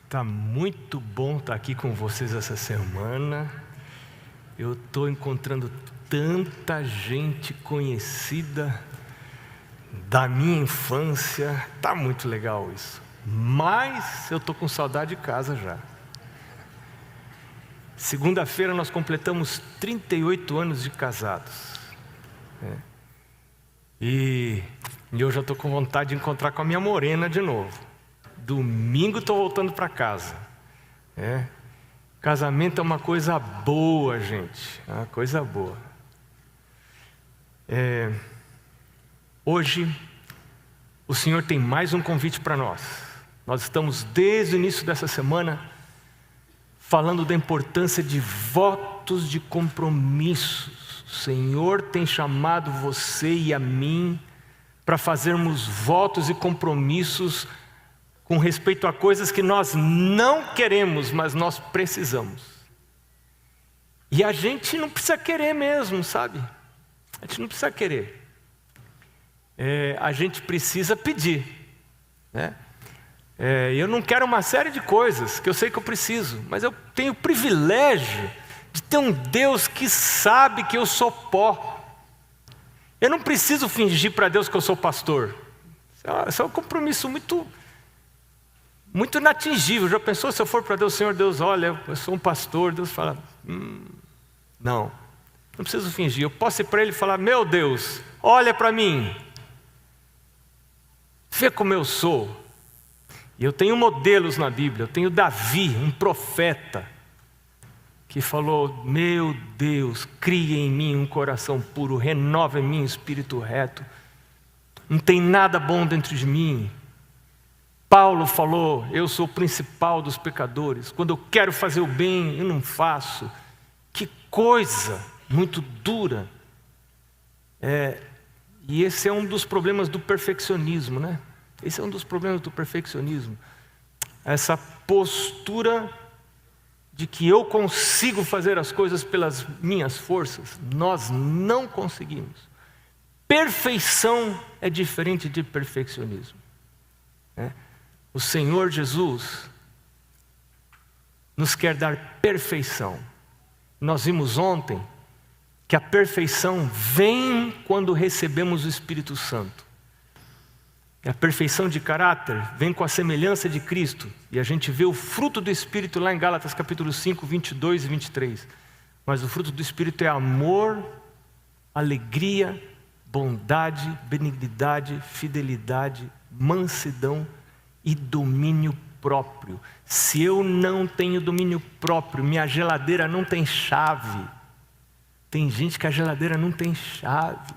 Tá muito bom estar aqui com vocês essa semana. Eu estou encontrando tanta gente conhecida da minha infância. Tá muito legal isso. Mas eu estou com saudade de casa já. Segunda-feira nós completamos 38 anos de casados. E eu já estou com vontade de encontrar com a minha morena de novo. Domingo estou voltando para casa. Casamento é uma coisa boa, gente. É uma coisa boa. Hoje, o Senhor tem mais um convite para nós. Nós estamos desde o início dessa semana falando da importância de votos de compromissos. O Senhor tem chamado você e a mim para fazermos votos e compromissos com respeito a coisas que nós não queremos, mas nós precisamos. E a gente não precisa querer mesmo, sabe? A gente não precisa querer. A gente precisa pedir, né? Eu não quero uma série de coisas que eu sei que eu preciso, mas eu tenho o privilégio de ter um Deus que sabe que eu sou pó. Eu não preciso fingir para Deus que eu sou pastor. Isso é um compromisso muito inatingível. Já pensou se eu for para Deus, Senhor Deus, olha, eu sou um pastor. Deus fala, não preciso fingir. Eu posso ir para Ele e falar, meu Deus, olha para mim, vê como eu sou. E eu tenho modelos na Bíblia. Eu tenho Davi, um profeta, que falou, meu Deus, cria em mim um coração puro, renova em mim um espírito reto. Não tem nada bom dentro de mim. Paulo falou, eu sou o principal dos pecadores. Quando eu quero fazer o bem, eu não faço. Que coisa muito dura. E esse é um dos problemas do perfeccionismo, né? Esse é um dos problemas do perfeccionismo. Essa postura de que eu consigo fazer as coisas pelas minhas forças. Nós não conseguimos. Perfeição é diferente de perfeccionismo. O Senhor Jesus nos quer dar perfeição. Nós vimos ontem que a perfeição vem quando recebemos o Espírito Santo. E a perfeição de caráter vem com a semelhança de Cristo. E a gente vê o fruto do Espírito lá em Gálatas capítulo 5, 22 e 23. Mas o fruto do Espírito é amor, alegria, bondade, benignidade, fidelidade, mansidão e domínio próprio. Se eu não tenho domínio próprio, minha geladeira não tem chave. Tem gente que a geladeira não tem chave.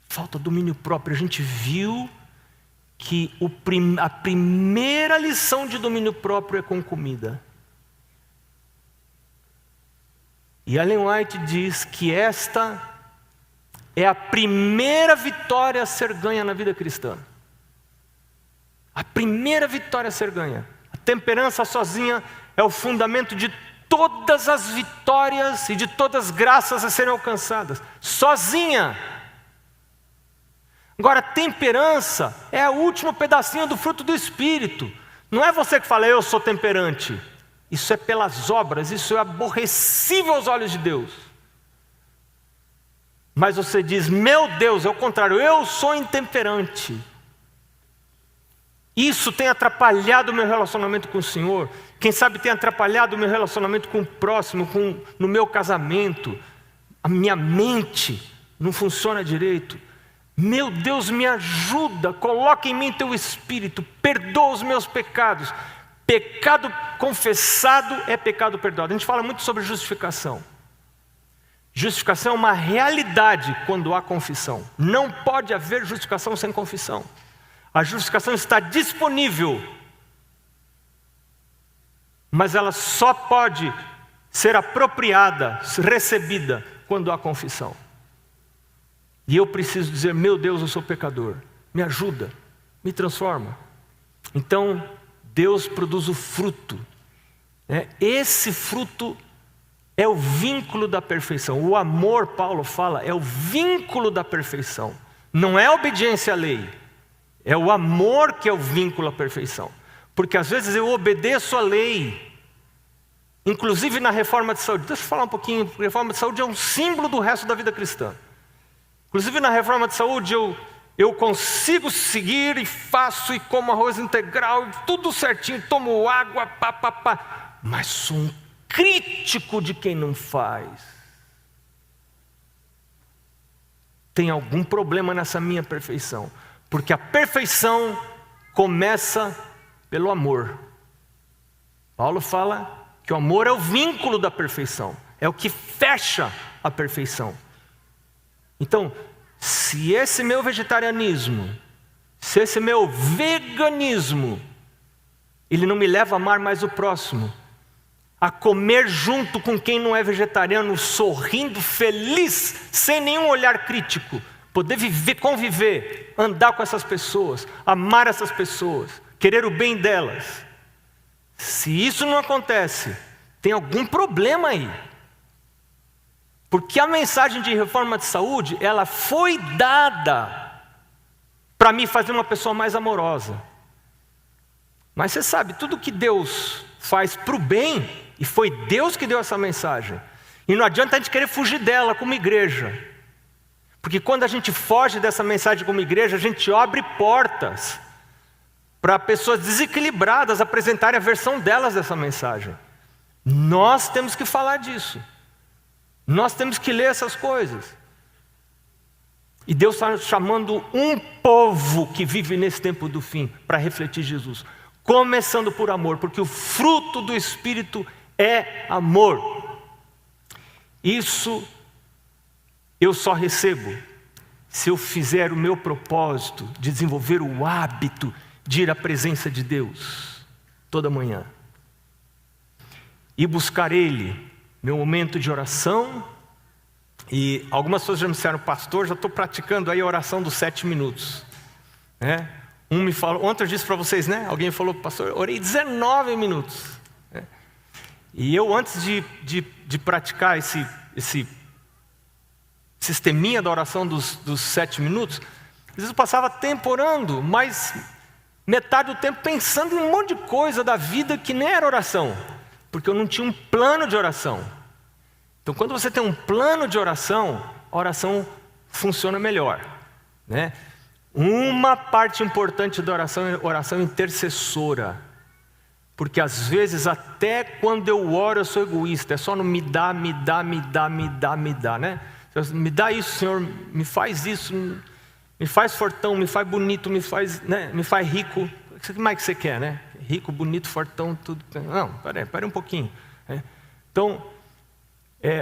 Falta domínio próprio. A gente viu que a primeira lição de domínio próprio é com comida. E Ellen White diz que esta é a primeira vitória a ser ganha na vida cristã. A primeira vitória a ser ganha. A temperança sozinha é o fundamento de todas as vitórias e de todas as graças a serem alcançadas. Sozinha. Agora, temperança é o último pedacinho do fruto do Espírito. Não é você que fala, eu sou temperante. Isso é pelas obras, isso é aborrecível aos olhos de Deus. Mas você diz, meu Deus, é o contrário, eu sou intemperante. Isso tem atrapalhado o meu relacionamento com o Senhor. Quem sabe tem atrapalhado o meu relacionamento com o próximo, no meu casamento. A minha mente não funciona direito. Meu Deus, me ajuda, coloca em mim teu Espírito, perdoa os meus pecados. Pecado confessado é pecado perdoado. A gente fala muito sobre justificação. Justificação é uma realidade quando há confissão. Não pode haver justificação sem confissão. A justificação está disponível, mas ela só pode ser apropriada, recebida, quando há confissão. E eu preciso dizer, meu Deus, eu sou pecador. Me ajuda, me transforma. Então, Deus produz o fruto. Esse fruto é o vínculo da perfeição. O amor, Paulo fala, é o vínculo da perfeição. Não é a obediência à lei. É o amor que é o vínculo à perfeição. Porque às vezes eu obedeço a lei, inclusive na reforma de saúde. Deixa eu falar um pouquinho, a reforma de saúde é um símbolo do resto da vida cristã. Inclusive na reforma de saúde eu consigo seguir e faço e como arroz integral, tudo certinho, tomo água, mas sou um crítico de quem não faz. Tem algum problema nessa minha perfeição, porque a perfeição começa pelo amor. Paulo fala que o amor é o vínculo da perfeição, é o que fecha a perfeição. Então, se esse meu vegetarianismo, se esse meu veganismo, ele não me leva a amar mais o próximo, a comer junto com quem não é vegetariano, sorrindo, feliz, sem nenhum olhar crítico, poder viver, conviver, andar com essas pessoas, amar essas pessoas, querer o bem delas. Se isso não acontece, tem algum problema aí. Porque a mensagem de reforma de saúde, ela foi dada para me fazer uma pessoa mais amorosa. Mas você sabe, tudo que Deus faz para o bem, e foi Deus que deu essa mensagem. E não adianta a gente querer fugir dela como igreja. Porque quando a gente foge dessa mensagem como igreja, a gente abre portas para pessoas desequilibradas apresentarem a versão delas dessa mensagem. Nós temos que falar disso. Nós temos que ler essas coisas. E Deus está chamando um povo que vive nesse tempo do fim para refletir Jesus. Começando por amor, porque o fruto do Espírito é amor. Isso eu só recebo se eu fizer o meu propósito de desenvolver o hábito de ir à presença de Deus toda manhã. E buscar Ele, meu momento de oração. E algumas pessoas já me disseram, pastor, já estou praticando aí a oração dos 7 minutos. Um me falou, ontem eu disse para vocês, né? Alguém falou, pastor, orei 19 minutos. E eu, antes de praticar esse sisteminha da oração dos 7 minutos, às vezes eu passava tempo orando, mas metade do tempo pensando em um monte de coisa da vida que nem era oração, porque eu não tinha um plano de oração. Então, quando você tem um plano de oração, a oração funciona melhor, né? Uma parte importante da oração é a oração intercessora. Porque às vezes, até quando eu oro, eu sou egoísta. É só no me dá, né? Me dá isso, Senhor, me faz isso, me faz fortão, me faz bonito, me faz rico. O que mais que você quer, né? Rico, bonito, fortão, tudo. Não, peraí um pouquinho. Então,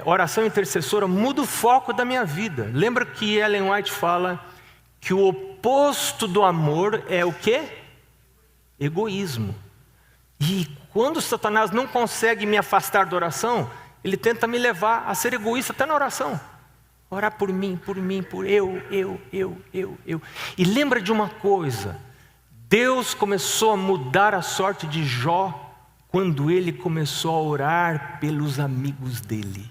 oração intercessora muda o foco da minha vida. Lembra que Ellen White fala que o oposto do amor é o quê? Egoísmo. E quando Satanás não consegue me afastar da oração, ele tenta me levar a ser egoísta até na oração. Orar por mim, por eu. E lembra de uma coisa, Deus começou a mudar a sorte de Jó quando ele começou a orar pelos amigos dele.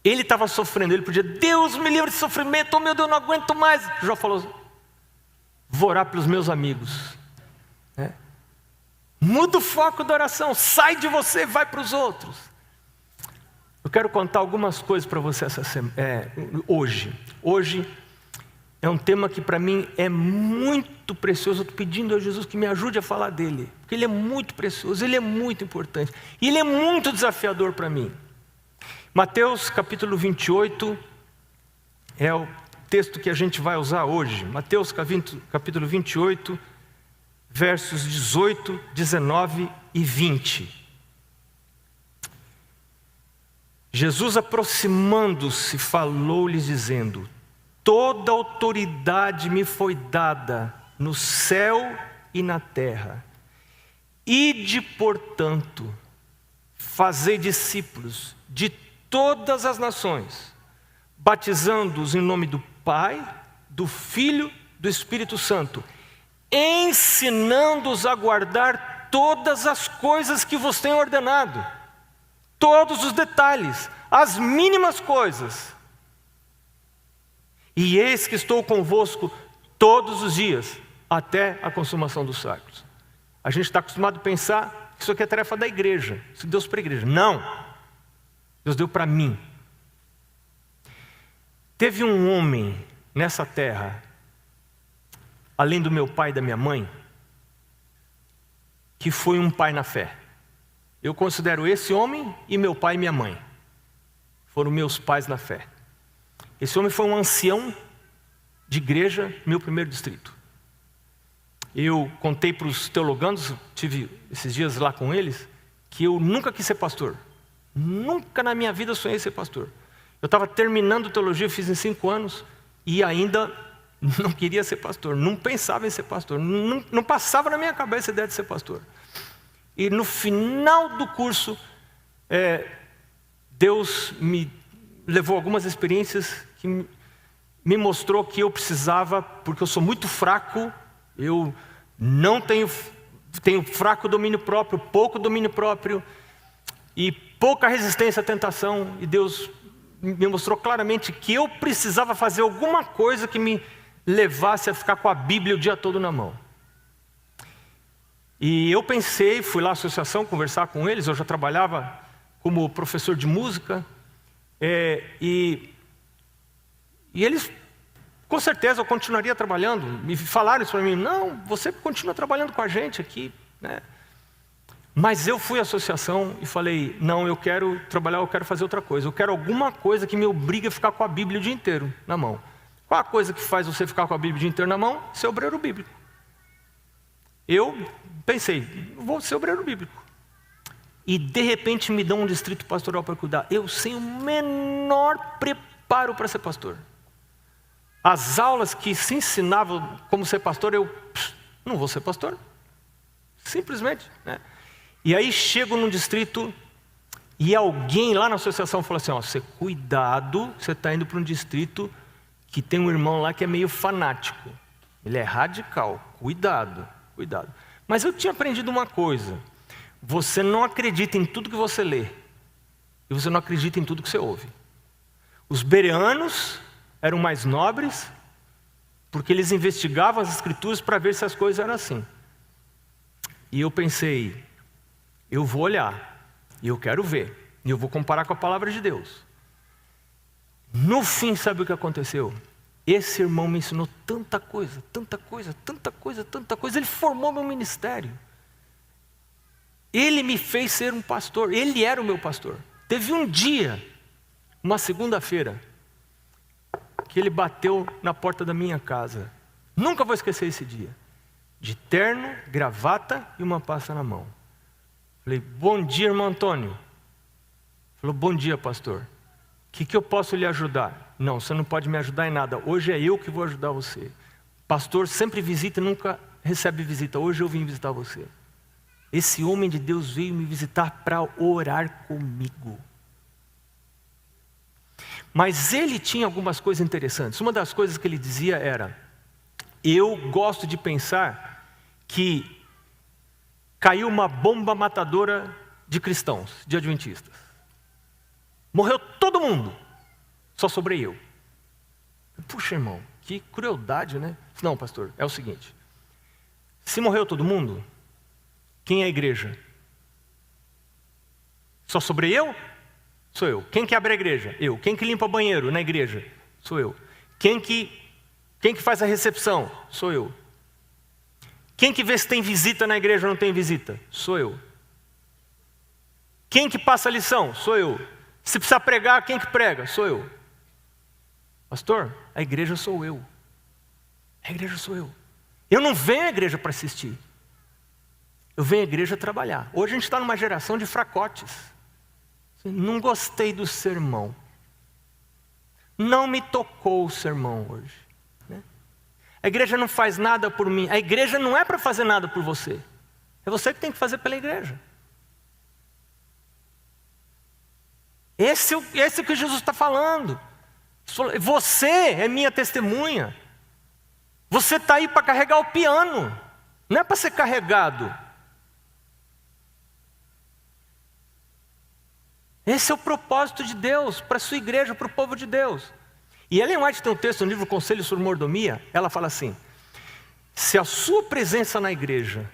Ele estava sofrendo, ele podia, Deus me livre de sofrimento, oh meu Deus, não aguento mais. Jó falou, vou orar pelos meus amigos. Muda o foco da oração, sai de você, vai para os outros. Eu quero contar algumas coisas para você hoje. Hoje é um tema que para mim é muito precioso. Eu estou pedindo a Jesus que me ajude a falar dele, porque ele é muito precioso, ele é muito importante, e ele é muito desafiador para mim. Mateus capítulo 28 é o texto que a gente vai usar hoje. Mateus capítulo 28, versos 18, 19 e 20. Jesus, aproximando-se, falou-lhes dizendo: toda autoridade me foi dada no céu e na terra. Ide, portanto, fazei discípulos de todas as nações, batizando-os em nome do Pai, do Filho, do Espírito Santo, ensinando-os a guardar todas as coisas que vos tenho ordenado. Todos os detalhes, as mínimas coisas. E eis que estou convosco todos os dias, até a consumação dos séculos. A gente está acostumado a pensar que isso aqui é tarefa da igreja. Isso Deus para a igreja. Não. Deus deu para mim. Teve um homem nessa terra, além do meu pai e da minha mãe, que foi um pai na fé. Eu considero esse homem e meu pai e minha mãe. Foram meus pais na fé. Esse homem foi um ancião de igreja, meu primeiro distrito. Eu contei para os teologandos, tive esses dias lá com eles, que eu nunca quis ser pastor. Nunca na minha vida sonhei ser pastor. Eu estava terminando teologia, fiz em 5 anos, e ainda não queria ser pastor. Não pensava em ser pastor. Não passava na minha cabeça a ideia de ser pastor. E no final do curso, Deus me levou algumas experiências que me mostrou que eu precisava, porque eu sou muito fraco, eu não tenho fraco domínio próprio, pouco domínio próprio e pouca resistência à tentação. E Deus me mostrou claramente que eu precisava fazer alguma coisa que me levasse a ficar com a Bíblia o dia todo na mão. E eu pensei, fui lá à associação conversar com eles, eu já trabalhava como professor de música, e eles, com certeza, eu continuaria trabalhando. Me falaram isso para mim: não, você continua trabalhando com a gente aqui, né? Mas eu fui à associação e falei: não, eu quero trabalhar, eu quero fazer outra coisa. Eu quero alguma coisa que me obrigue a ficar com a Bíblia o dia inteiro na mão. Qual a coisa que faz você ficar com a Bíblia o dia inteiro na mão? Ser obreiro bíblico. Eu pensei: vou ser obreiro bíblico. E de repente me dão um distrito pastoral para cuidar. Eu sem o menor preparo para ser pastor. As aulas que se ensinavam como ser pastor, eu não vou ser pastor. Simplesmente, né? E aí chego num distrito e alguém lá na associação falou assim: ó, você cuidado, você está indo para um distrito que tem um irmão lá que é meio fanático. Ele é radical, cuidado, cuidado. Mas eu tinha aprendido uma coisa: você não acredita em tudo que você lê, e você não acredita em tudo que você ouve. Os bereanos eram mais nobres, porque eles investigavam as escrituras para ver se as coisas eram assim. E eu pensei: eu vou olhar, e eu quero ver, e eu vou comparar com a palavra de Deus. No fim, sabe o que aconteceu? Esse irmão me ensinou tanta coisa, tanta coisa, tanta coisa, tanta coisa. Ele formou meu ministério. Ele me fez ser um pastor, ele era o meu pastor. Teve um dia, uma segunda-feira, que ele bateu na porta da minha casa. Nunca vou esquecer esse dia. De terno, gravata e uma pasta na mão. Falei: bom dia, irmão Antônio. Falou: bom dia, pastor. O que eu posso lhe ajudar? Não, você não pode me ajudar em nada. Hoje é eu que vou ajudar você. Pastor sempre visita e nunca recebe visita. Hoje eu vim visitar você. Esse homem de Deus veio me visitar para orar comigo. Mas ele tinha algumas coisas interessantes. Uma das coisas que ele dizia era: eu gosto de pensar que caiu uma bomba matadora de cristãos, de adventistas. Morreu todo mundo, só sobrei eu. Puxa, irmão, que crueldade, né? Não, pastor, é o seguinte: se morreu todo mundo, quem é a igreja? Só sobrei eu? Sou eu. Quem que abre a igreja? Eu. Quem que limpa o banheiro na igreja? Sou eu. Quem que faz a recepção? Sou eu. Quem que vê se tem visita na igreja ou não tem visita? Sou eu. Quem que passa a lição? Sou eu. Se precisar pregar, quem que prega? Sou eu. Pastor, a igreja sou eu. A igreja sou eu. Eu não venho à igreja para assistir. Eu venho à igreja trabalhar. Hoje a gente está numa geração de fracotes. Não gostei do sermão. Não me tocou o sermão hoje. Né? A igreja não faz nada por mim. A igreja não é para fazer nada por você. É você que tem que fazer pela igreja. Esse é o que Jesus está falando. Você é minha testemunha. Você está aí para carregar o piano. Não é para ser carregado. Esse é o propósito de Deus para a sua igreja, para o povo de Deus. E Ellen White tem um texto no livro Conselho sobre Mordomia. Ela fala assim: se a sua presença na igreja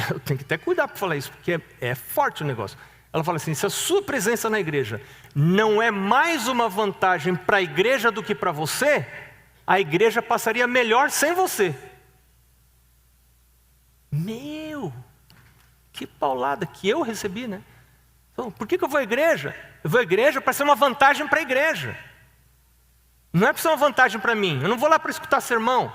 Eu tenho que até cuidar para falar isso, porque é forte o negócio. Ela fala assim: se a sua presença na igreja não é mais uma vantagem para a igreja do que para você, a igreja passaria melhor sem você. Meu, que paulada que eu recebi, né? Então, por que eu vou à igreja? Eu vou à igreja para ser uma vantagem para a igreja. Não é para ser uma vantagem para mim. Eu não vou lá para escutar sermão.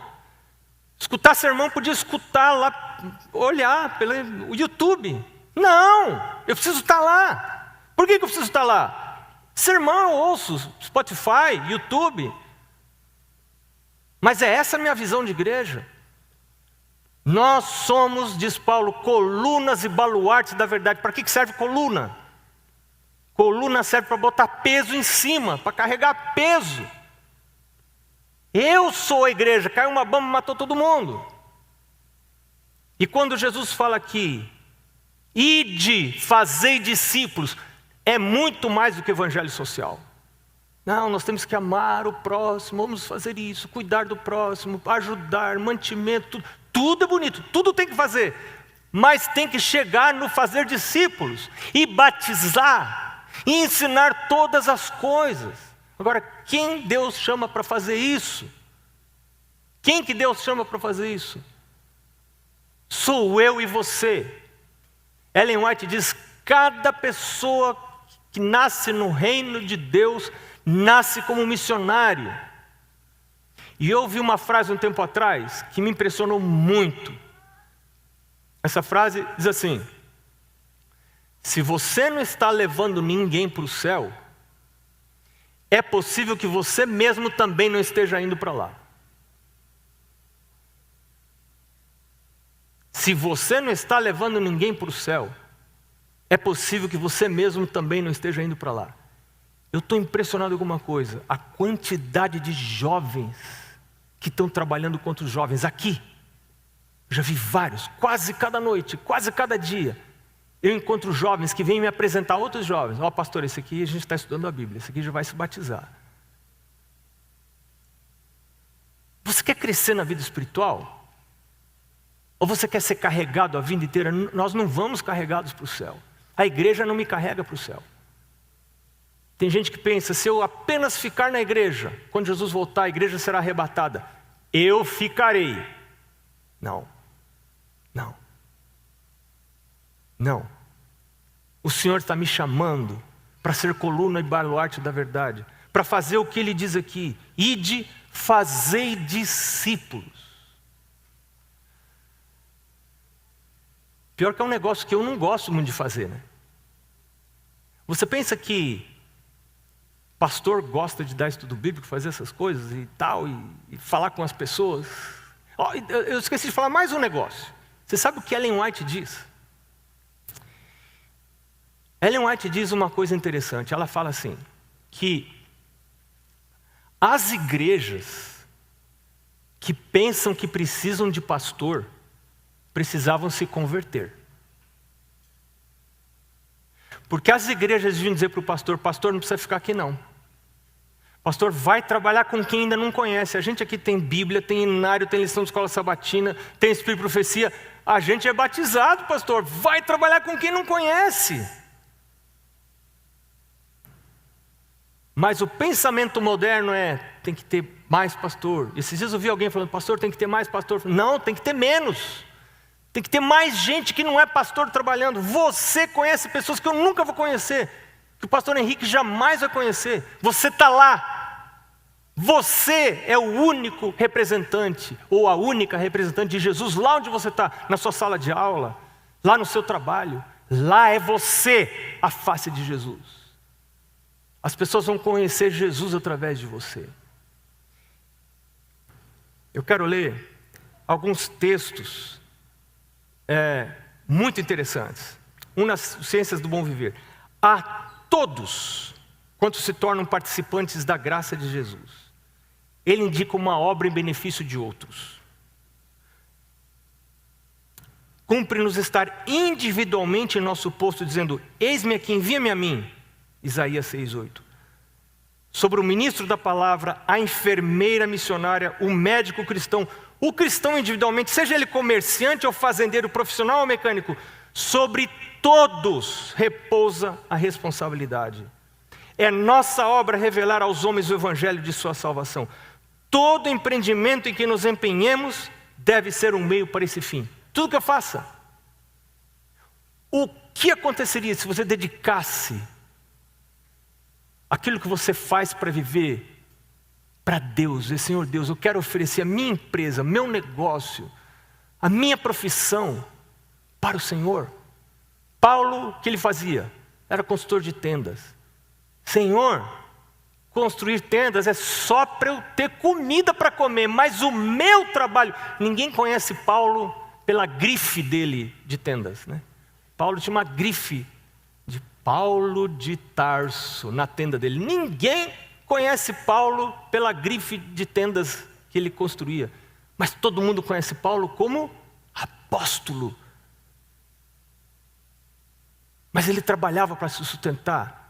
Escutar sermão, podia escutar lá, olhar pelo YouTube. Não, eu preciso estar lá. Por que eu preciso estar lá? Sermão eu ouço, Spotify, YouTube. Mas é essa a minha visão de igreja. Nós somos, diz Paulo, colunas e baluartes da verdade. Para que serve coluna? Coluna serve para botar peso em cima, para carregar peso. Eu sou a igreja, caiu uma bomba e matou todo mundo. E quando Jesus fala aqui, ide, fazei discípulos, é muito mais do que evangelho social. Não, nós temos que amar o próximo, vamos fazer isso, cuidar do próximo, ajudar, mantimento, tudo é bonito, tudo tem que fazer. Mas tem que chegar no fazer discípulos, e batizar, e ensinar todas as coisas. Agora, quem Deus chama para fazer isso? Quem que Deus chama para fazer isso? Sou eu e você. Ellen White diz: cada pessoa que nasce no reino de Deus, nasce como missionário. E eu ouvi uma frase um tempo atrás, que me impressionou muito. Essa frase diz assim: se você não está levando ninguém para o céu, é possível que você mesmo também não esteja indo para lá. Se você não está levando ninguém para o céu, é possível que você mesmo também não esteja indo para lá. Eu estou impressionado com alguma coisa: a quantidade de jovens que estão trabalhando contra os jovens aqui. Já vi vários, quase cada noite, quase cada dia. Eu encontro jovens que vêm me apresentar outros jovens. Ó, pastor, esse aqui a gente está estudando a Bíblia, esse aqui já vai se batizar. Você quer crescer na vida espiritual? Ou você quer ser carregado a vida inteira? Nós não vamos carregados para o céu. A igreja não me carrega para o céu. Tem gente que pensa: se eu apenas ficar na igreja, quando Jesus voltar, a igreja será arrebatada. Eu ficarei. Não. Não. Não. O Senhor está me chamando para ser coluna e baluarte da verdade, para fazer o que Ele diz aqui: ide, fazei discípulos. Pior que é um negócio que eu não gosto muito de fazer, né? Você pensa que pastor gosta de dar estudo bíblico, fazer essas coisas e tal, e falar com as pessoas? Eu esqueci de falar mais um negócio. Você sabe o que Ellen White diz? Ellen White diz uma coisa interessante. Ela fala assim, que as igrejas que pensam que precisam de pastor, precisavam se converter. Porque as igrejas deviam dizer para o pastor: pastor, não precisa ficar aqui não. Pastor, vai trabalhar com quem ainda não conhece. A gente aqui tem Bíblia, tem inário, tem lição de escola sabatina, tem Espírito de profecia. A gente é batizado, pastor. Vai trabalhar com quem não conhece. Mas o pensamento moderno é: tem que ter mais pastor. Esses dias eu vi alguém falando: pastor, tem que ter mais pastor. Não, tem que ter menos. Tem que ter mais gente que não é pastor trabalhando. Você conhece pessoas que eu nunca vou conhecer, que o pastor Henrique jamais vai conhecer. Você está lá. Você é o único representante, ou a única representante de Jesus, lá onde você está, na sua sala de aula, lá no seu trabalho. Lá é você, a face de Jesus. As pessoas vão conhecer Jesus através de você. Eu quero ler alguns textos muito interessantes. Um nas Ciências do Bom Viver. A todos quantos se tornam participantes da graça de Jesus, Ele indica uma obra em benefício de outros. Cumpre-nos estar individualmente em nosso posto, dizendo: eis-me aqui, envia-me a mim. Isaías 6:8. Sobre o ministro da palavra, a enfermeira missionária, o médico cristão, O cristão individualmente, seja ele comerciante ou fazendeiro, profissional ou mecânico, sobre todos repousa a responsabilidade. É nossa obra revelar aos homens o evangelho de sua salvação. Todo empreendimento em que nos empenhemos deve ser um meio para esse fim. Tudo que eu faça. O que aconteceria se você dedicasse aquilo que você faz para viver para Deus? E, Senhor Deus, eu quero oferecer a minha empresa, meu negócio, a minha profissão para o Senhor. Paulo, o que ele fazia? Era construtor de tendas. Senhor, construir tendas é só para eu ter comida para comer, mas o meu trabalho... Ninguém conhece Paulo pela grife dele de tendas, né? Paulo tinha uma grife de Paulo de Tarso na tenda dele. Ninguém conhece Paulo pela grife de tendas que ele construía, mas todo mundo conhece Paulo como apóstolo. Mas ele trabalhava para se sustentar.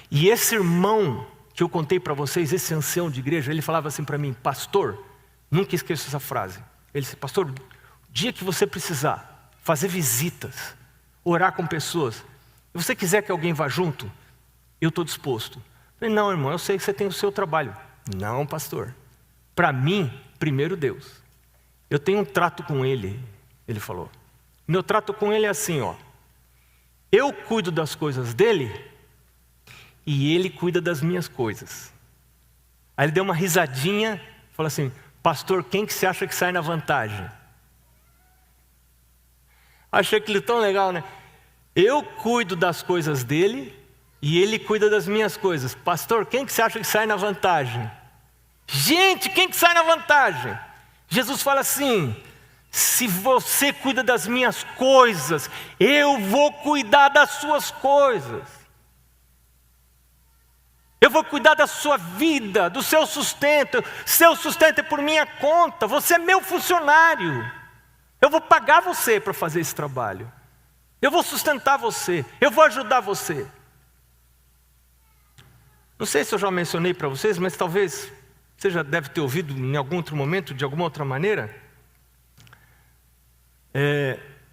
E esse irmão que eu contei para vocês, esse ancião de igreja, ele falava assim para mim: pastor, nunca esqueço essa frase. Ele disse: pastor, o dia que você precisar fazer visitas, orar com pessoas, se você quiser que alguém vá junto, eu estou disposto. Eu falei: não, irmão, eu sei que você tem o seu trabalho. Não, pastor, para mim, primeiro Deus. Eu tenho um trato com Ele, ele falou. Meu trato com Ele é assim, ó. Eu cuido das coisas dele e Ele cuida das minhas coisas. Aí ele deu uma risadinha, falou assim: pastor, quem que você acha que sai na vantagem? Achei aquilo tão legal, né? Eu cuido das coisas dele e ele cuida das minhas coisas. Pastor, quem que você acha que sai na vantagem? Gente, quem que sai na vantagem? Jesus fala assim: se você cuida das minhas coisas, eu vou cuidar das suas coisas. Eu vou cuidar da sua vida, do seu sustento. Seu sustento é por minha conta. Você é meu funcionário. Eu vou pagar você para fazer esse trabalho. Eu vou sustentar você. Eu vou ajudar você. Não sei se eu já mencionei para vocês, mas talvez você já deve ter ouvido em algum outro momento, de alguma outra maneira.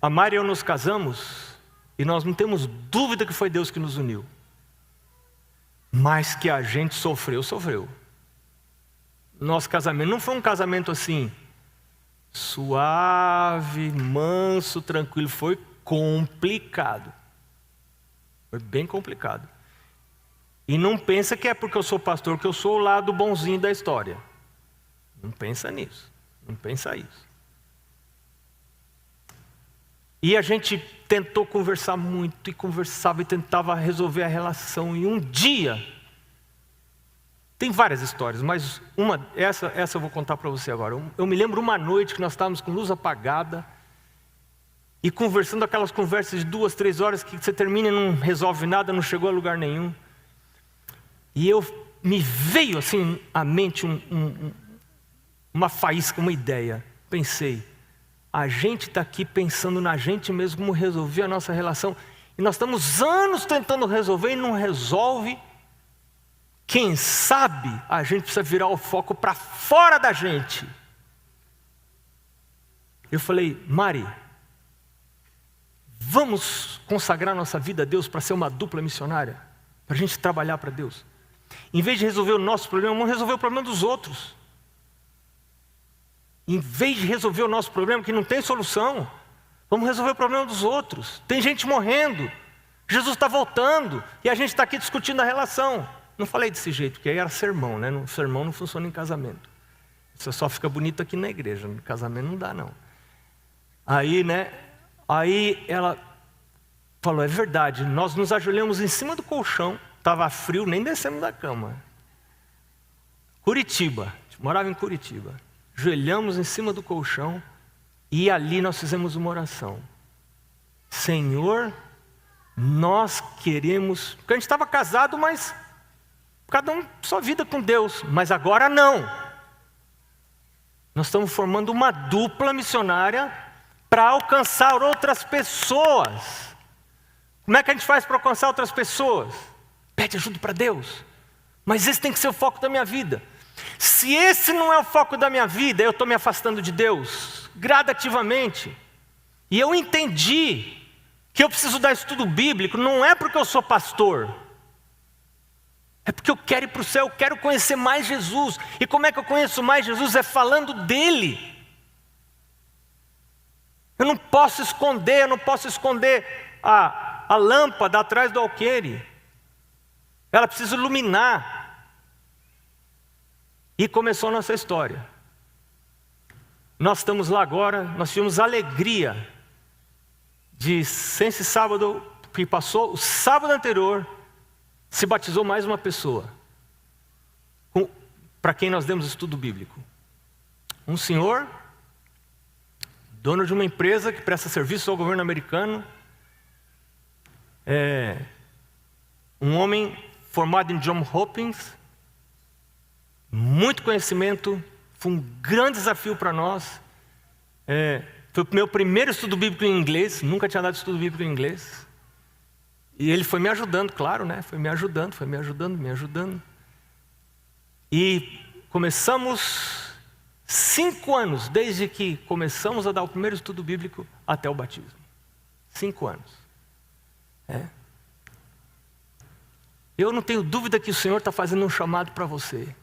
A Mari e eu nos casamos e nós não temos dúvida que foi Deus que nos uniu. Mas que a gente sofreu. Nosso casamento não foi um casamento assim, suave, manso, tranquilo. Foi complicado. Foi bem complicado. E não pensa que é porque eu sou pastor que eu sou o lado bonzinho da história. Não pensa nisso. Não pensa isso. E a gente tentou conversar muito, e conversava e tentava resolver a relação. E um dia, tem várias histórias, mas essa eu vou contar para você agora. Eu me lembro uma noite que nós estávamos com luz apagada e conversando aquelas conversas de 2, 3 horas que você termina e não resolve nada, não chegou a lugar nenhum. E me veio assim à mente uma faísca, uma ideia. Pensei: a gente está aqui pensando na gente mesmo, como resolver a nossa relação. E nós estamos anos tentando resolver e não resolve. Quem sabe a gente precisa virar o foco para fora da gente. Eu falei: Mari, vamos consagrar nossa vida a Deus para ser uma dupla missionária? Para a gente trabalhar para Deus. Em vez de resolver o nosso problema, vamos resolver o problema dos outros. Em vez de resolver o nosso problema, que não tem solução, vamos resolver o problema dos outros. Tem gente morrendo, Jesus está voltando, e a gente está aqui discutindo a relação. Não falei desse jeito, porque aí era sermão, né? Sermão não funciona em casamento. Isso só fica bonito aqui na igreja, no casamento não dá, não. Aí ela falou: é verdade, nós nos ajoelhamos em cima do colchão, estava frio, nem descemos da cama. Curitiba, morava em Curitiba. Ajoelhamos em cima do colchão e ali nós fizemos uma oração. Senhor, nós queremos... Porque a gente estava casado, mas cada um sua vida com Deus. Mas agora não. Nós estamos formando uma dupla missionária para alcançar outras pessoas. Como é que a gente faz para alcançar outras pessoas? Pede ajuda para Deus. Mas esse tem que ser o foco da minha vida. Se esse não é o foco da minha vida, eu estou me afastando de Deus, gradativamente. E eu entendi que eu preciso dar estudo bíblico, não é porque eu sou pastor, é porque eu quero ir para o céu, eu quero conhecer mais Jesus. E como é que eu conheço mais Jesus? É falando dele. Eu não posso esconder a lâmpada atrás do alqueire. Ela precisa iluminar. E começou a nossa história. Nós estamos lá agora, nós tivemos a alegria de, sem esse sábado que passou, o sábado anterior, se batizou mais uma pessoa, para quem nós demos estudo bíblico. Um senhor, dono de uma empresa que presta serviço ao governo americano, um homem formado em Johns Hopkins, muito conhecimento, foi um grande desafio para nós. Foi o meu primeiro estudo bíblico em inglês, nunca tinha dado estudo bíblico em inglês. E ele foi me ajudando, claro, né? Foi me ajudando. E começamos 5 anos, desde que começamos a dar o primeiro estudo bíblico até o batismo. 5 anos. Eu não tenho dúvida que o Senhor está fazendo um chamado para você.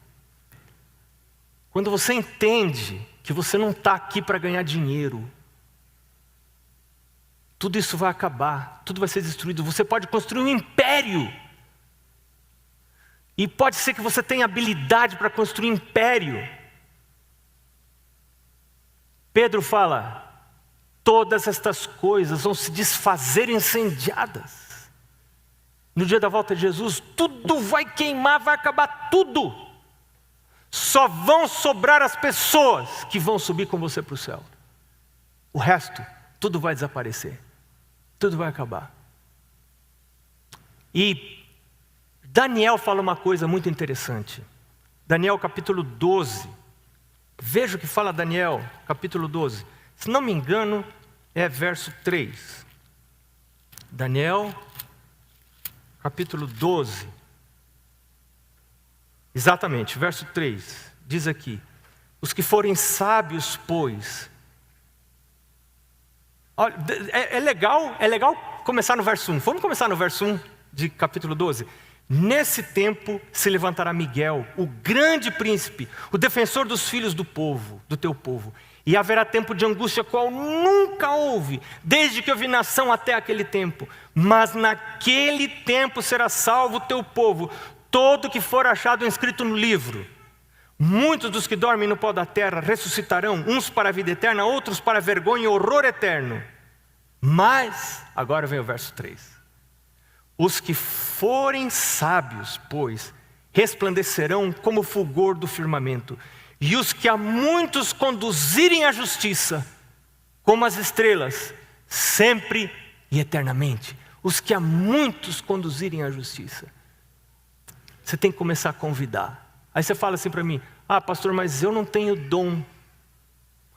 Quando você entende que você não está aqui para ganhar dinheiro, tudo isso vai acabar, tudo vai ser destruído. Você pode construir um império. E pode ser que você tenha habilidade para construir um império. Pedro fala, todas estas coisas vão se desfazer incendiadas. No dia da volta de Jesus, tudo vai queimar, vai acabar tudo. Só vão sobrar as pessoas que vão subir com você para o céu. O resto, tudo vai desaparecer. Tudo vai acabar. E Daniel fala uma coisa muito interessante. Daniel capítulo 12. Veja o que fala Daniel, capítulo 12. Se não me engano, é verso 3. Daniel, capítulo 12. Exatamente, verso 3. Diz aqui: os que forem sábios, pois... Olha, é legal começar no verso 1. Vamos começar no verso 1 de capítulo 12. Nesse tempo se levantará Miguel, o grande príncipe, o defensor dos filhos do povo, do teu povo. E haverá tempo de angústia qual nunca houve, desde que houve nação até aquele tempo. Mas naquele tempo será salvo o teu povo, todo que for achado inscrito no livro. Muitos dos que dormem no pó da terra ressuscitarão, uns para a vida eterna, outros para a vergonha e horror eterno. Mas, agora vem o verso 3. Os que forem sábios, pois, resplandecerão como o fulgor do firmamento. E os que a muitos conduzirem à justiça, como as estrelas, sempre e eternamente. Os que a muitos conduzirem à justiça. Você tem que começar a convidar. Aí você fala assim para mim, pastor, mas eu não tenho dom.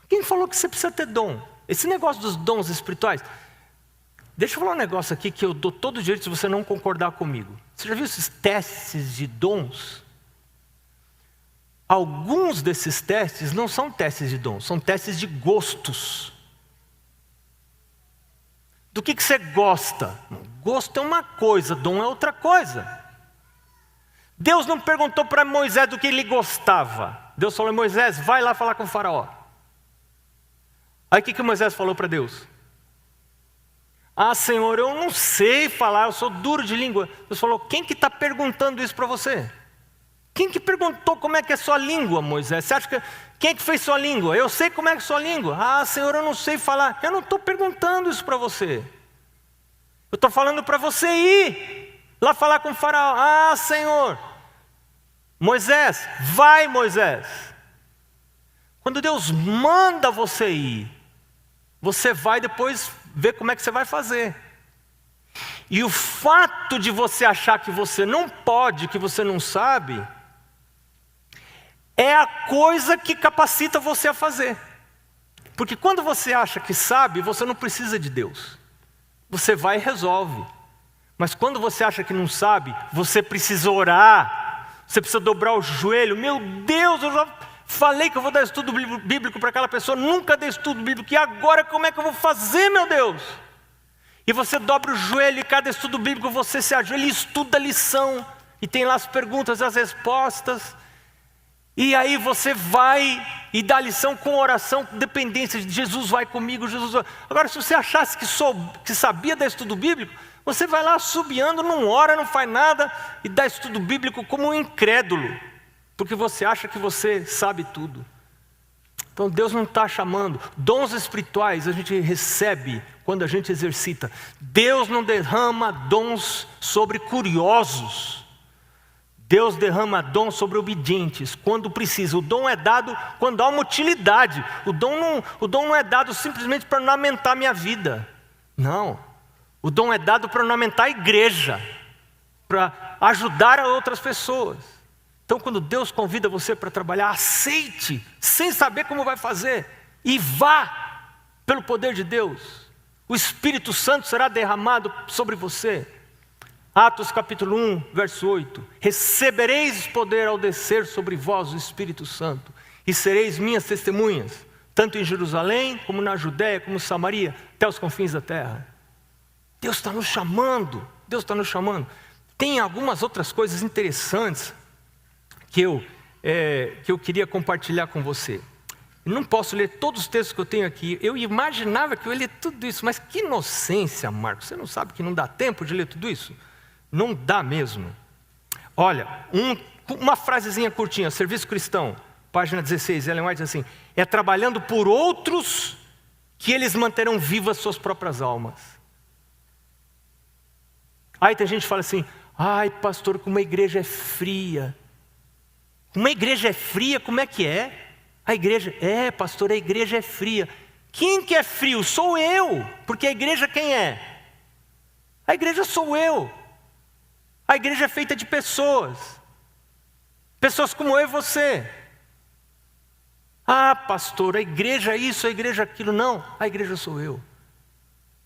Quem falou que você precisa ter dom? Esse negócio dos dons espirituais. Deixa eu falar um negócio aqui que eu dou todo o direito se você não concordar comigo. Você já viu esses testes de dons? Alguns desses testes não são testes de dons, são testes de gostos. Do que você gosta? Gosto é uma coisa, dom é outra coisa. Deus não perguntou para Moisés do que ele gostava. Deus falou, Moisés, vai lá falar com o faraó. Aí o que Moisés falou para Deus? Senhor, eu não sei falar, eu sou duro de língua. Deus falou, quem que está perguntando isso para você? Quem que perguntou como é que é sua língua, Moisés? Você acha que... Quem que fez sua língua? Eu sei como é que é sua língua. Senhor, eu não sei falar. Eu não estou perguntando isso para você. Eu estou falando para você ir lá falar com o faraó. Senhor. Moisés, vai Moisés. Quando Deus manda você ir, você vai depois ver como é que você vai fazer. E o fato de você achar que você não pode, que você não sabe, é a coisa que capacita você a fazer. Porque quando você acha que sabe, você não precisa de Deus. Você vai e resolve. Mas quando você acha que não sabe, você precisa orar. Você precisa dobrar o joelho. Meu Deus, eu já falei que eu vou dar estudo bíblico para aquela pessoa, nunca dei estudo bíblico, e agora como é que eu vou fazer, meu Deus? E você dobra o joelho, e cada estudo bíblico você se ajoelha e estuda a lição, e tem lá as perguntas e as respostas, e aí você vai e dá a lição com oração, com dependência de Jesus vai comigo, Jesus vai. Agora, se você achasse que sabia dar estudo bíblico, você vai lá assobiando, não ora, não faz nada, e dá estudo bíblico como um incrédulo, porque você acha que você sabe tudo. Então Deus não está chamando. Dons espirituais a gente recebe quando a gente exercita. Deus não derrama dons sobre curiosos. Deus derrama dons sobre obedientes, quando precisa. O dom é dado quando há uma utilidade. O dom não é dado simplesmente para ornamentar a minha vida. Não. O dom é dado para ornamentar a igreja, para ajudar a outras pessoas. Então, quando Deus convida você para trabalhar, aceite, sem saber como vai fazer, e vá pelo poder de Deus. O Espírito Santo será derramado sobre você. Atos capítulo 1, verso 8. Recebereis poder ao descer sobre vós o Espírito Santo, e sereis minhas testemunhas, tanto em Jerusalém, como na Judéia, como Samaria, até os confins da terra. Deus está nos chamando, Deus está nos chamando. Tem algumas outras coisas interessantes que eu queria compartilhar com você. Eu não posso ler todos os textos que eu tenho aqui. Eu imaginava que eu ia ler tudo isso, mas que inocência, Marcos. Você não sabe que não dá tempo de ler tudo isso? Não dá mesmo. Olha, uma frasezinha curtinha, Serviço Cristão, página 16, Ellen White diz assim: é trabalhando por outros que eles manterão vivas suas próprias almas. Aí tem gente que fala assim: ai pastor, como uma igreja é fria. Uma igreja é fria, como é que é? A igreja, pastor, a igreja é fria. Quem que é frio? Sou eu, porque a igreja quem é? A igreja sou eu. A igreja é feita de pessoas. Pessoas como eu e você. Ah pastor, a igreja é isso, a igreja é aquilo. Não, a igreja sou eu.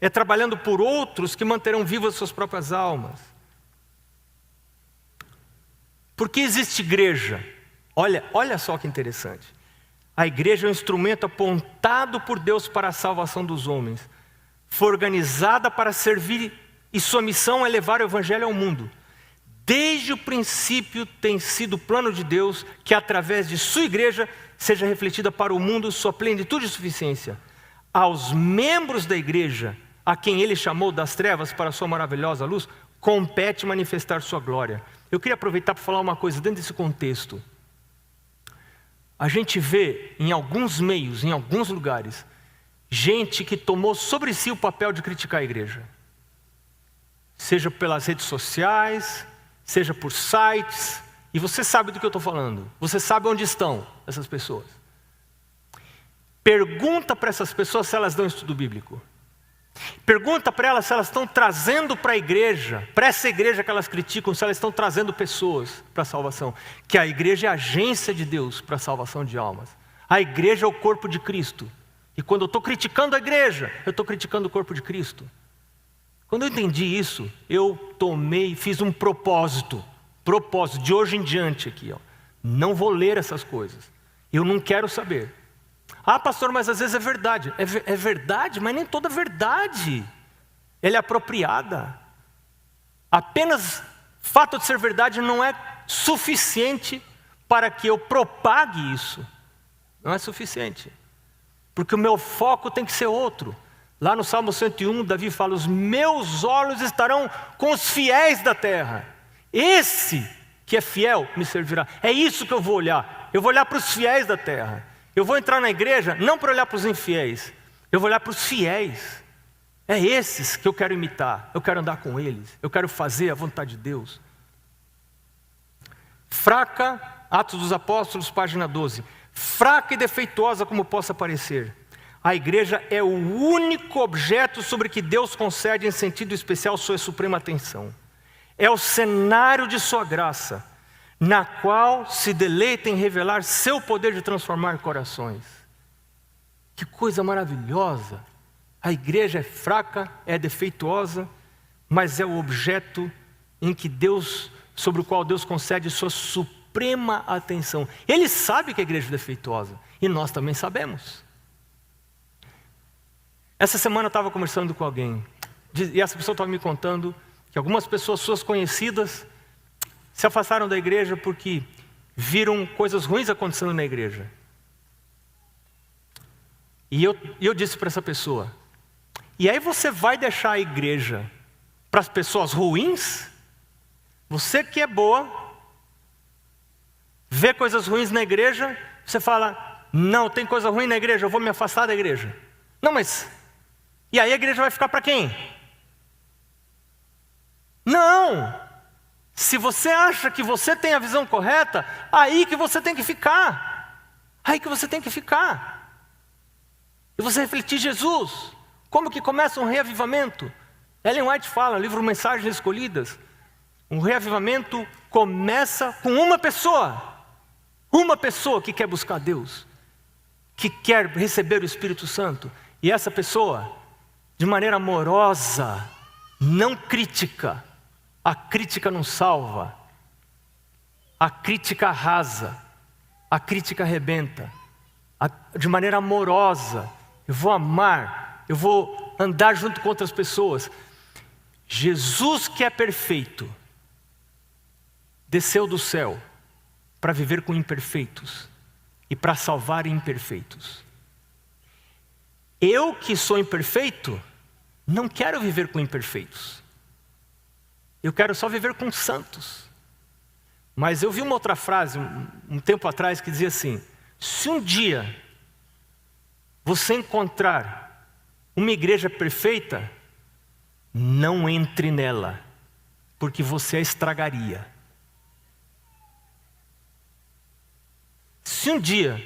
É trabalhando por outros que manterão vivas suas próprias almas. Por que existe igreja? Olha só que interessante. A igreja é um instrumento apontado por Deus para a salvação dos homens. Foi organizada para servir e sua missão é levar o evangelho ao mundo. Desde o princípio tem sido o plano de Deus que através de sua igreja seja refletida para o mundo sua plenitude e suficiência. Aos membros da igreja, a quem ele chamou das trevas para a sua maravilhosa luz, compete manifestar sua glória. Eu queria aproveitar para falar uma coisa dentro desse contexto. A gente vê em alguns meios, em alguns lugares, gente que tomou sobre si o papel de criticar a igreja. Seja pelas redes sociais, seja por sites, e você sabe do que eu estou falando. Você sabe onde estão essas pessoas. Pergunta para essas pessoas se elas dão estudo bíblico. Pergunta para elas se elas estão trazendo para a igreja, para essa igreja que elas criticam, se elas estão trazendo pessoas para a salvação. Que a igreja é a agência de Deus para a salvação de almas. A igreja é o corpo de Cristo. E quando eu estou criticando a igreja, eu estou criticando o corpo de Cristo. Quando eu entendi isso, eu fiz um propósito de hoje em diante aqui. Não vou ler essas coisas. Eu não quero saber. Ah pastor, mas às vezes é verdade. É verdade, mas nem toda verdade ela é apropriada. Apenas fato de ser verdade não é suficiente para que eu propague isso. Não é suficiente. Porque o meu foco tem que ser outro. Lá no Salmo 101, Davi fala: os meus olhos estarão com os fiéis da terra. Esse que é fiel me servirá. É isso que eu vou olhar. Eu vou olhar para os fiéis da terra. Eu vou entrar na igreja não para olhar para os infiéis. Eu vou olhar para os fiéis. É esses que eu quero imitar. Eu quero andar com eles. Eu quero fazer a vontade de Deus. Fraca, Atos dos Apóstolos, página 12. Fraca e defeituosa como possa parecer, a igreja é o único objeto sobre que Deus concede em sentido especial sua suprema atenção. É o cenário de sua graça, na qual se deleita em revelar seu poder de transformar corações. Que coisa maravilhosa! A igreja é fraca, é defeituosa, mas é o objeto em que sobre o qual Deus concede sua suprema suprema atenção. Ele sabe que a igreja é defeituosa, e nós também sabemos. Essa semana eu estava conversando com alguém, e essa pessoa estava me contando que algumas pessoas, suas conhecidas, se afastaram da igreja porque viram coisas ruins acontecendo na igreja. E eu disse para essa pessoa: e aí você vai deixar a igreja para as pessoas ruins? Você que é boa, vê coisas ruins na igreja, você fala: não, tem coisa ruim na igreja, eu vou me afastar da igreja. Não, mas e aí a igreja vai ficar para quem? Não! Se você acha que você tem a visão correta, aí que você tem que ficar. Aí que você tem que ficar. E você refletir Jesus. Como que começa um reavivamento? Ellen White fala no livro Mensagens Escolhidas, um reavivamento começa com uma pessoa que quer buscar Deus, que quer receber o Espírito Santo. E essa pessoa, de maneira amorosa, não crítica. A crítica não salva. A crítica arrasa. A crítica arrebenta. De maneira amorosa, eu vou amar, eu vou andar junto com outras pessoas. Jesus, que é perfeito, desceu do céu para viver com imperfeitos e para salvar imperfeitos. Eu, que sou imperfeito, não quero viver com imperfeitos. Eu quero só viver com santos. Mas eu vi uma outra frase um tempo atrás que dizia assim: se um dia você encontrar uma igreja perfeita, não entre nela, porque você a estragaria. Se um dia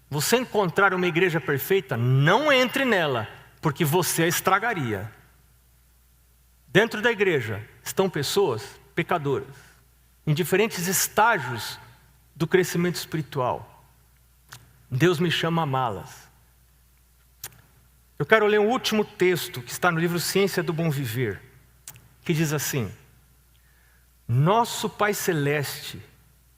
você encontrar uma igreja perfeita, não entre nela, porque você a estragaria. Dentro da igreja estão pessoas pecadoras, em diferentes estágios do crescimento espiritual. Deus me chama a amá-las. Eu quero ler um último texto que está no livro Ciência do Bom Viver, que diz assim: nosso Pai Celeste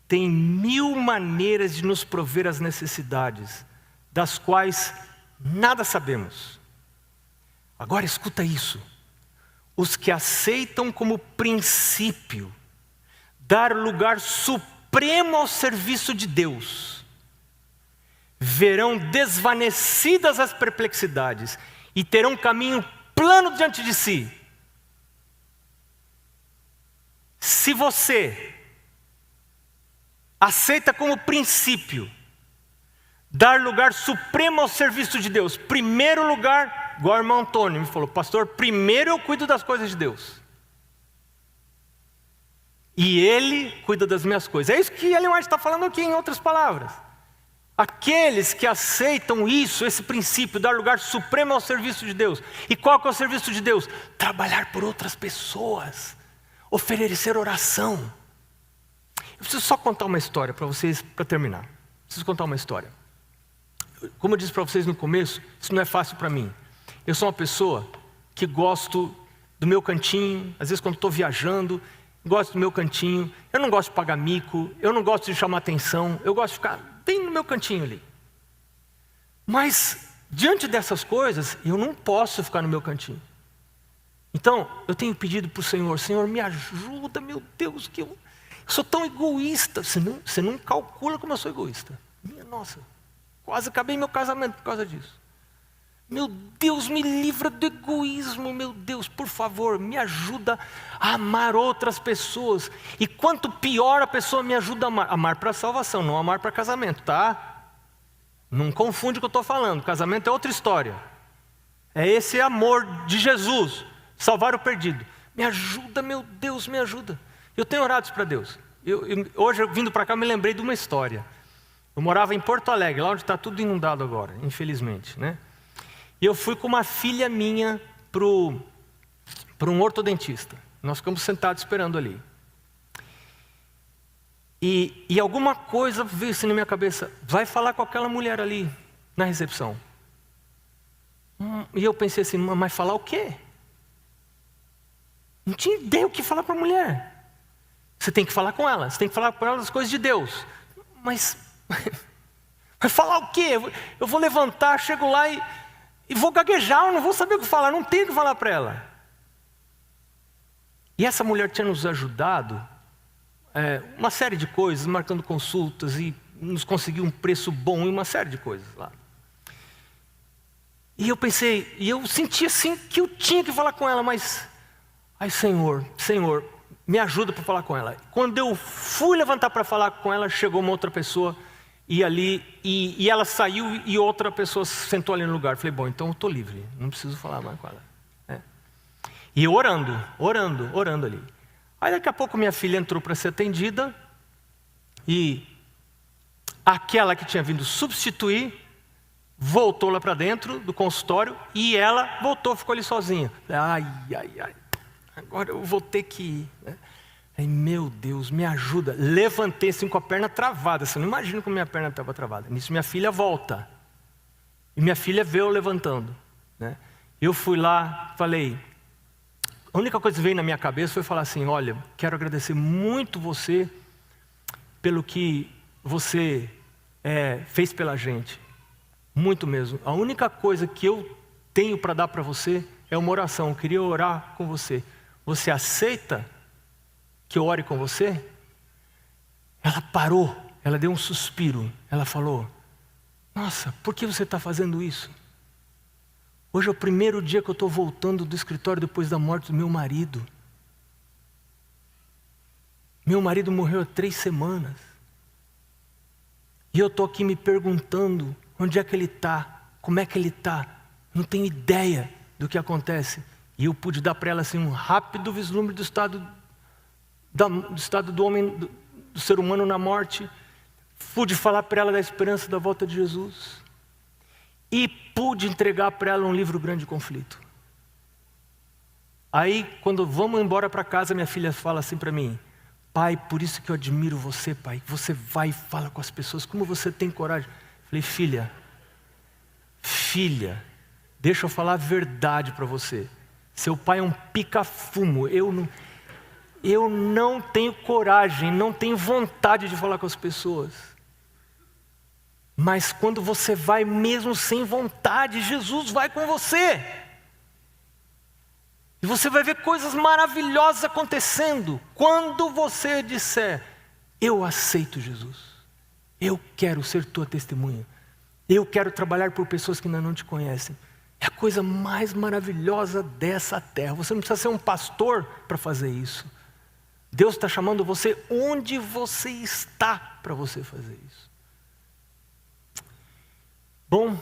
tem 1000 maneiras de nos prover as necessidades, das quais nada sabemos. Agora escuta isso. Os que aceitam como princípio dar lugar supremo ao serviço de Deus, verão desvanecidas as perplexidades e terão um caminho plano diante de si. Se você aceita como princípio dar lugar supremo ao serviço de Deus, primeiro lugar, igual o irmão Antônio me falou: pastor, primeiro eu cuido das coisas de Deus, e Ele cuida das minhas coisas. É isso que Ellen White está falando aqui, em outras palavras. Aqueles que aceitam isso, esse princípio, dar lugar supremo ao serviço de Deus. E qual que é o serviço de Deus? Trabalhar por outras pessoas, oferecer oração. Eu preciso só contar uma história para vocês, para terminar. Preciso contar uma história. Como eu disse para vocês no começo, isso não é fácil para mim. Eu sou uma pessoa que gosto do meu cantinho. Às vezes quando estou viajando, gosto do meu cantinho. Eu não gosto de pagar mico, eu não gosto de chamar atenção. Eu gosto de ficar bem no meu cantinho ali. Mas, diante dessas coisas, eu não posso ficar no meu cantinho. Então, eu tenho pedido para o Senhor: Senhor, me ajuda, meu Deus, que eu sou tão egoísta. Você não calcula como eu sou egoísta. Minha nossa, quase acabei meu casamento por causa disso. Meu Deus, me livra do egoísmo, meu Deus, por favor, me ajuda a amar outras pessoas. E quanto pior a pessoa me ajuda a amar, amar para salvação, não amar para casamento, tá? Não confunde o que eu estou falando, casamento é outra história. É esse amor de Jesus, salvar o perdido. Me ajuda, meu Deus, me ajuda. Eu tenho orado para Deus. Hoje, vindo para cá, eu me lembrei de uma história. Eu morava em Porto Alegre, lá onde está tudo inundado agora, infelizmente, né? E eu fui com uma filha minha para um ortodontista. Nós ficamos sentados esperando ali. E alguma coisa veio assim na minha cabeça: vai falar com aquela mulher ali na recepção. E eu pensei assim: mas falar o quê? Não tinha ideia o que falar para a mulher. Você tem que falar com ela. Você tem que falar com ela das coisas de Deus. Mas vai falar o quê? Eu vou levantar, chego lá e vou gaguejar. Eu não vou saber o que falar. Não tenho o que falar para ela. E essa mulher tinha nos ajudado uma série de coisas, marcando consultas e nos conseguiu um preço bom e uma série de coisas lá. E eu pensei, e eu senti assim que eu tinha que falar com ela, mas Senhor, me ajuda para falar com ela. Quando eu fui levantar para falar com ela, chegou uma outra pessoa e e ela saiu e outra pessoa sentou ali no lugar. Falei, bom, então eu estou livre, não preciso falar mais com ela. E eu orando ali. Aí daqui a pouco minha filha entrou para ser atendida e aquela que tinha vindo substituir voltou lá para dentro do consultório e ela voltou, ficou ali sozinha. Ai, agora eu vou ter que ir. Aí, meu Deus, me ajuda. Levantei assim com a perna travada. Você não imagina como minha perna estava travada. Nisso minha filha volta. E minha filha vê eu levantando. Eu fui lá, falei... A única coisa que veio na minha cabeça foi falar assim, olha, quero agradecer muito você pelo que você fez pela gente. Muito mesmo. A única coisa que eu tenho para dar para você é uma oração. Eu queria orar com você. Você aceita que eu ore com você? Ela parou, ela deu um suspiro. Ela falou, nossa, por que você está fazendo isso? Hoje é o primeiro dia que eu estou voltando do escritório depois da morte do meu marido. Meu marido morreu há 3 semanas. E eu estou aqui me perguntando onde é que ele está, como é que ele está. Não tenho ideia do que acontece. E eu pude dar para ela assim, um rápido vislumbre do estado do homem, do ser humano na morte. Pude falar para ela da esperança da volta de Jesus. E pude entregar para ela um livro Grande Conflito. Aí, quando vamos embora para casa, minha filha fala assim para mim, pai, por isso que eu admiro você, pai. Você vai e fala com as pessoas, como você tem coragem. Falei, filha, deixa eu falar a verdade para você. Seu pai é um pica-fumo. Eu não tenho coragem, não tenho vontade de falar com as pessoas. Mas quando você vai mesmo sem vontade, Jesus vai com você. E você vai ver coisas maravilhosas acontecendo. Quando você disser, eu aceito Jesus. Eu quero ser tua testemunha. Eu quero trabalhar por pessoas que ainda não te conhecem. É a coisa mais maravilhosa dessa terra. Você não precisa ser um pastor para fazer isso. Deus está chamando você onde você está para você fazer isso. Bom,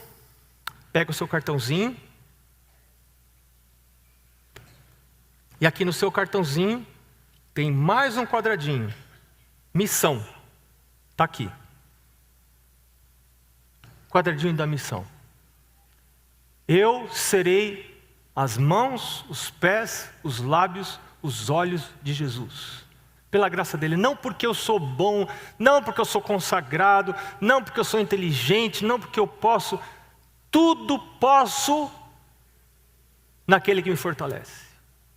pega o seu cartãozinho. E aqui no seu cartãozinho tem mais um quadradinho. Missão. Está aqui. Quadradinho da missão. Eu serei as mãos, os pés, os lábios, os olhos de Jesus. Pela graça dele, não porque eu sou bom, não porque eu sou consagrado, não porque eu sou inteligente, não porque eu posso. Tudo posso naquele que me fortalece.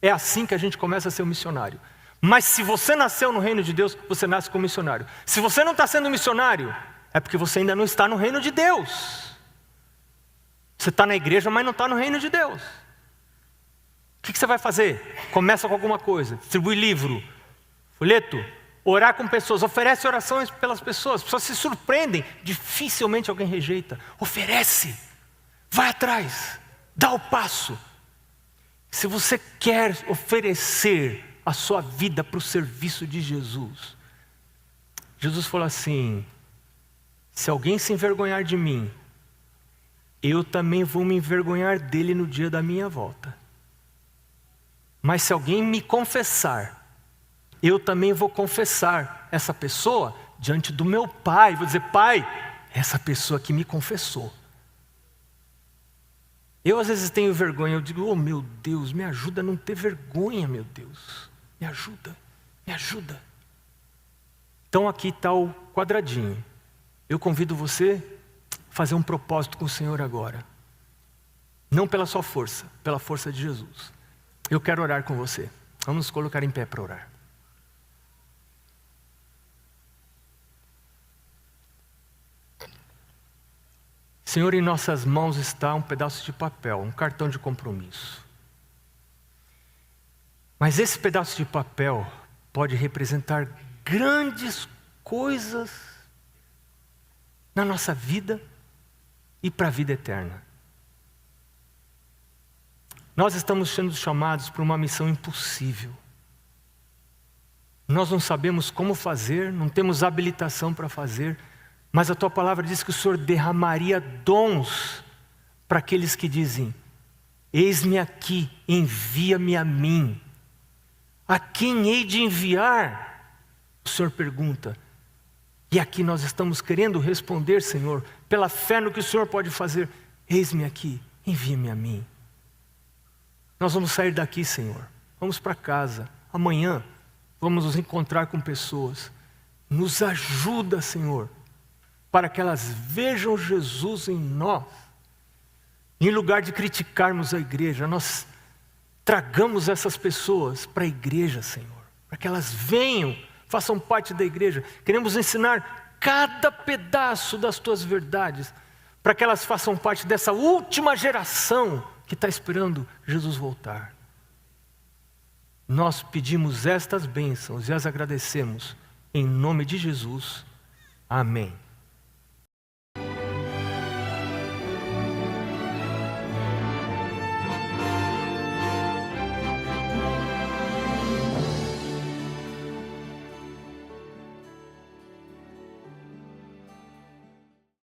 É assim que a gente começa a ser um missionário. Mas se você nasceu no reino de Deus, você nasce como missionário. Se você não está sendo missionário, é porque você ainda não está no reino de Deus. Você está na igreja, mas não está no reino de Deus. O que você vai fazer? Começa com alguma coisa, distribui livro, folheto, orar com pessoas, oferece orações pelas pessoas. As pessoas se surpreendem, dificilmente alguém rejeita. Oferece, vai atrás, dá o passo. Se você quer oferecer a sua vida para o serviço de Jesus, Jesus falou assim, se alguém se envergonhar de mim, eu também vou me envergonhar dele no dia da minha volta. Mas se alguém me confessar, eu também vou confessar essa pessoa diante do meu Pai. Vou dizer, Pai, essa pessoa que me confessou. Eu às vezes tenho vergonha, eu digo, oh meu Deus, me ajuda a não ter vergonha, meu Deus. Me ajuda, me ajuda. Então aqui está o quadradinho. Eu convido você a fazer um propósito com o Senhor agora. Não pela sua força, pela força de Jesus. Eu quero orar com você. Vamos nos colocar em pé para orar. Senhor, em nossas mãos está um pedaço de papel, um cartão de compromisso. Mas esse pedaço de papel pode representar grandes coisas na nossa vida e para a vida eterna. Nós estamos sendo chamados para uma missão impossível. Nós não sabemos como fazer, não temos habilitação para fazer, mas a Tua palavra diz que o Senhor derramaria dons para aqueles que dizem: eis-me aqui, envia-me a mim. A quem hei de enviar? O Senhor pergunta. E aqui nós estamos querendo responder, Senhor, pela fé no que o Senhor pode fazer. Eis-me aqui, envia-me a mim. Nós vamos sair daqui, Senhor. Vamos para casa. Amanhã vamos nos encontrar com pessoas. Nos ajuda, Senhor, para que elas vejam Jesus em nós. Em lugar de criticarmos a igreja, nós tragamos essas pessoas para a igreja, Senhor. Para que elas venham, façam parte da igreja. Queremos ensinar cada pedaço das Tuas verdades, para que elas façam parte dessa última geração que está esperando Jesus voltar. Nós pedimos estas bênçãos e as agradecemos em nome de Jesus. Amém.